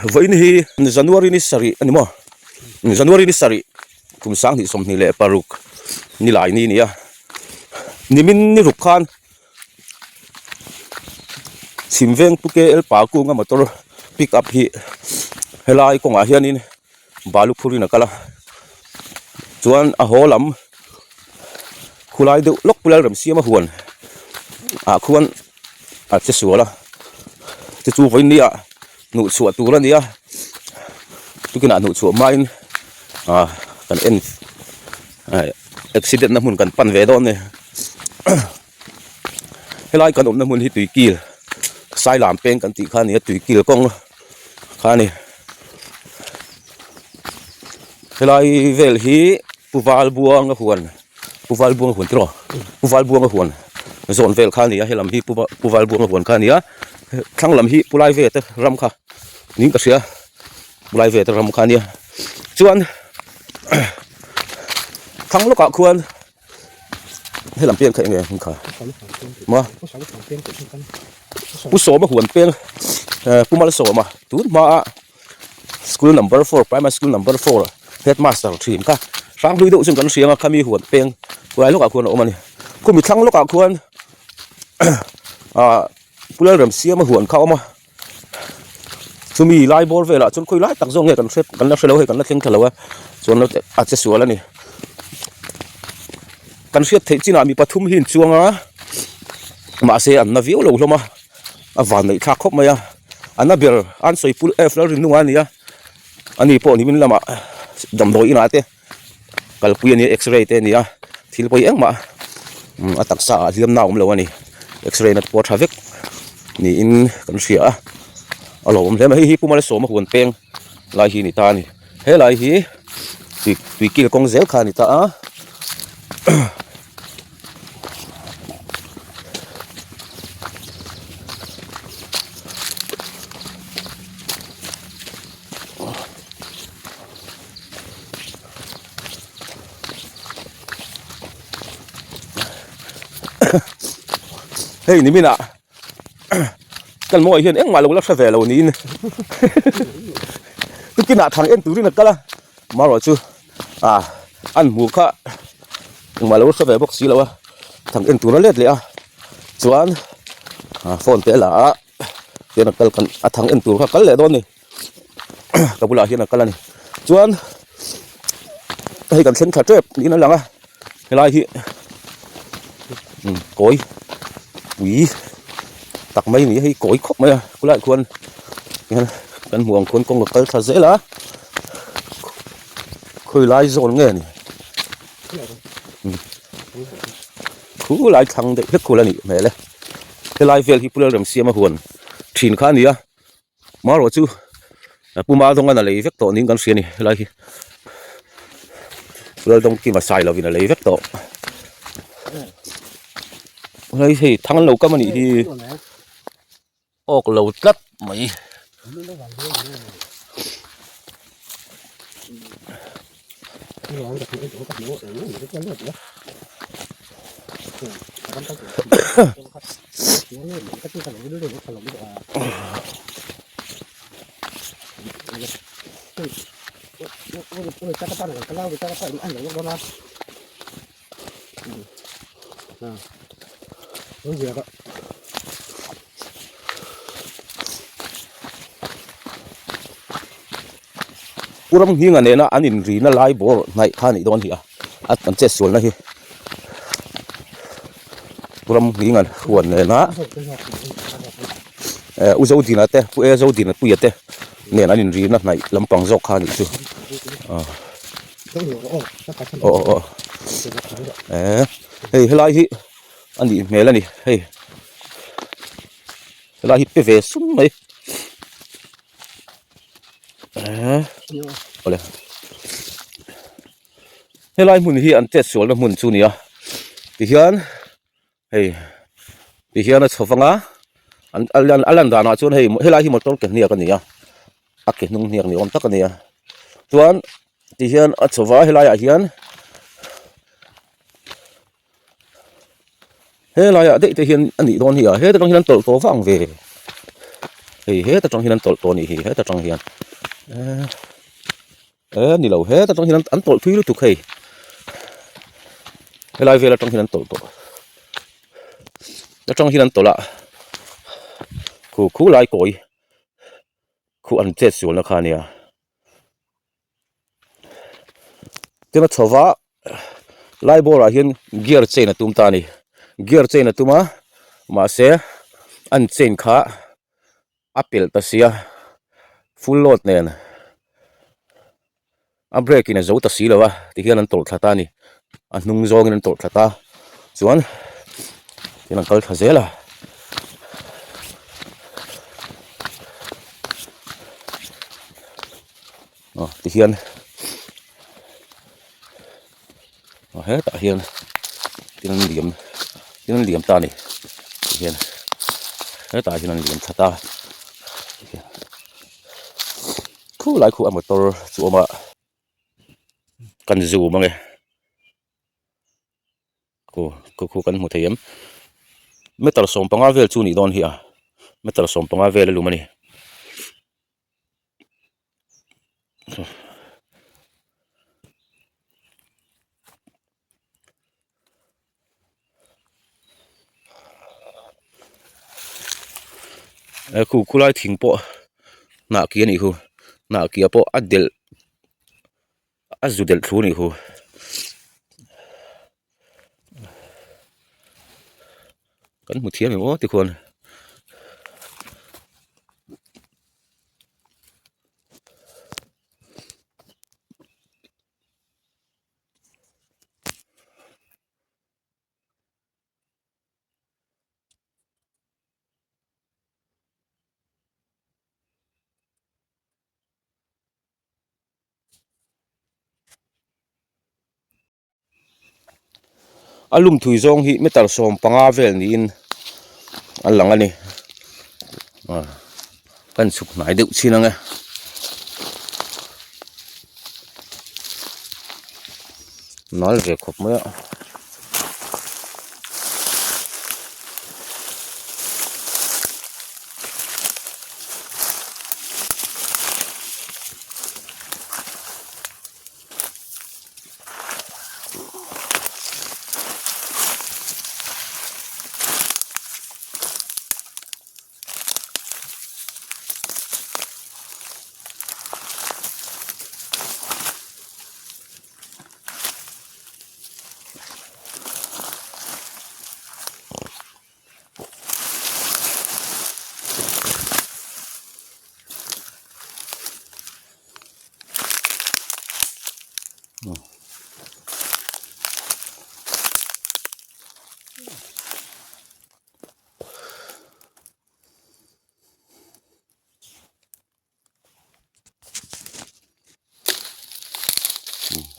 Vai ni January ni sari ani mo January ni sari kum sang ni som ni le paruk ni lai ni ni ya ni min ni rukhan simveng puke el pa ku nga motor pick up hi helai ko nga hianin balu phuri na kala chuan a holam khulai de lok pulal ram siama huan a khuan a che suala te chu vai ni a nu chu atura ni a tukina nu chu main kan en accident na mun kan pan ve don ne helai kan om na mun hi tuikil sai lam peng kan ti kha ni tuikil kong kha ni helai vel hi puwal buang huan tro puwal buang huan zon vel kha ni helam hi puwal buang huan kha ni a thanglam hi pulai ve te ram kha ning ka sia pulai ve te ram kha ni chuan thang lo ka khuan helam peng khai nge kha ma pu so ma huan peng pumal so ma tu ma school number 4 primary school number 4 headmaster team ka sang lui do chung kan sia ma khami huan peng pulai lo ka khuan o mani ku mi thang lo ka khuan pulal ram sia ma huan kha ma chumi lai bor vela chun khoi lai tak zong nge kan set kan la selo he kan la theng thalawa chon lo a che suala ni kan siat thei china mi pathum hin chuanga ma se an na viu lo hloma awan nei thak khop maya anaber an soi pul f la rinunga nia ani po ni min lama dam doi ina te kalpui ni x-ray te nia thil poi engma atak sa liam naum lo ani x-ray na po thavek ni in kan sia alo om le hi pumal so ma huan peng lai hi ni ta ni he lai hi tui kil kong zel kha ni ta a hey ni mina kan mo hian eng ma lo la sa ve lo ni in tukina thang en turin kala maro chu an mu kha ma lo sa ve box si lo thang en tur let le a chuan phone te la hian kal kan thang en tur kha kal le don ni kabula hian kala ni chuan hei kan sen kha trep ni na langa helai hi koi ui tak mai ni hei koi khop mai kulai khuan kan muang khon kong kal tha zela khoi lai zon nge ni khu lai thang de hek khula ni mele helai vel hi pulal ram siama huan thin kha ni a maro chu puma dong ana lei vek to ning kan sia ni helai hi pulal dong ki ma sai lo vin a lei vek to helai hi thang lo ka mani hi ok lâu lắm mấy puram hi nga ne na anin ri na lai bor ngai kha ni don hi at kan che sul na hi puram hi nga huan ne na u zo dina te pu e zo dina pu yate ne anin ri na ngai lampang zo kha ni chu hey helai hi ani mela ni hey helai hi pe ve sum mai ole helai mun hi an te sol na mun chu nia ti hian hei ti hian a chhawanga an alan dana chun hei helai hi motor ke nia ka nia a ke nung nia ni om tak ania chuan ti hian a chhawa helai a hian helai a de te hian ani don hi a he te dong hian tol to wang ve he ta tong hian tol to ni he ta tong hian ni lo he ta tong hian an tol thui lu tu khei helai vela tong hian tol to ta tong hian tola khu lai koi khu an che sul na khania tena chowa lai bora hian gear chain atum ta ni gear chain atuma ma se an chain kha apel ta sia full load nen a brake in a zo ta si lawa ti hian an tol thata ni a hnung zong in an tol thata chuan tin an kal thazela ti hian he ta hian tin an liam ta ni ti hian he ta hian an liam thata khu lai khu a motor chu ma kan zu mange khu kan mu thayam metal som panga vel chu ni don hi a metal som panga vel lu mani khu lai thing po na ki ani khu na ki po adel azudel thu ni khu kan mu thiam mo ti khon alum thui zong hi metal som panga vel ni in an lang ani kan suk nai deuh chin anga nal ve khop ma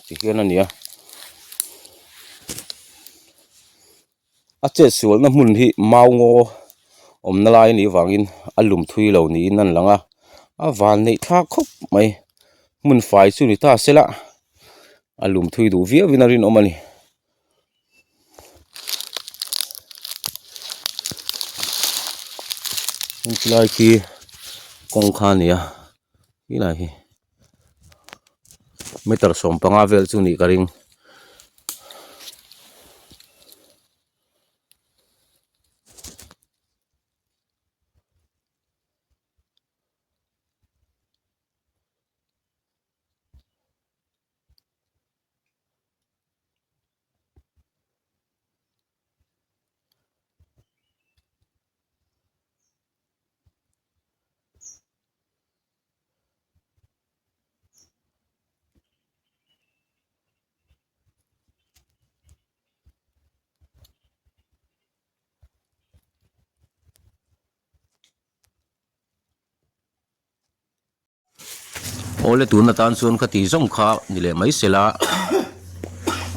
ti hian ania a che sul na mun hi mau ngo om na lai ni wangin alum thui lo ni nan langa a van nei tha khop mai mun fai chu ni ta sela alum thui du via vinarin omani lai ki kong khania ina hi meter som panga vel chu ni karing ole tun na tan chuan khati zong kha ni le mai sela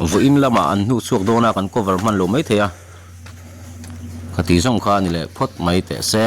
vo in lama an nu chuak dona kan cover man lo mai theya khati zong kha ni le phot mai te se